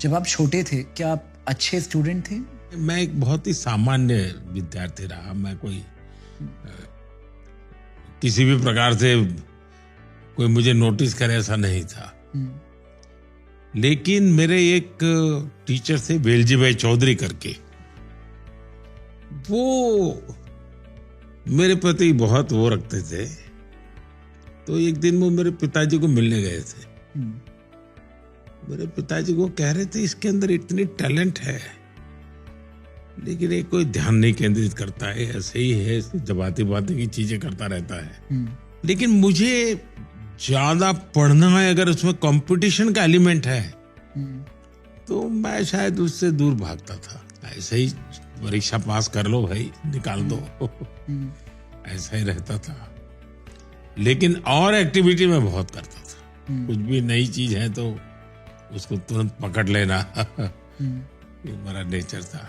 जब आप छोटे थे क्या आप अच्छे स्टूडेंट थे? मैं एक बहुत ही सामान्य विद्यार्थी रहा। मैं कोई किसी भी प्रकार से कोई मुझे नोटिस करे ऐसा नहीं था। लेकिन मेरे एक टीचर थे वेलजी भाई चौधरी करके, वो मेरे प्रति बहुत वो रखते थे। तो एक दिन वो मेरे पिताजी को मिलने गए थे। मेरे पिताजी को कह रहे थे इसके अंदर इतनी टैलेंट है लेकिन ये कोई ध्यान नहीं केंद्रित करता है, ऐसे ही है, जबाती बातें की चीजें करता रहता है। लेकिन मुझे ज्यादा पढ़ना है, अगर उसमें कंपटीशन का एलिमेंट है तो मैं शायद उससे दूर भागता था। ऐसे ही परीक्षा पास कर लो भाई, निकाल दो, ऐसा ही रहता था। लेकिन और एक्टिविटी में बहुत करता था। कुछ भी नई चीज है तो उसको तुरंत पकड़ लेना ये मेरा नेचर था।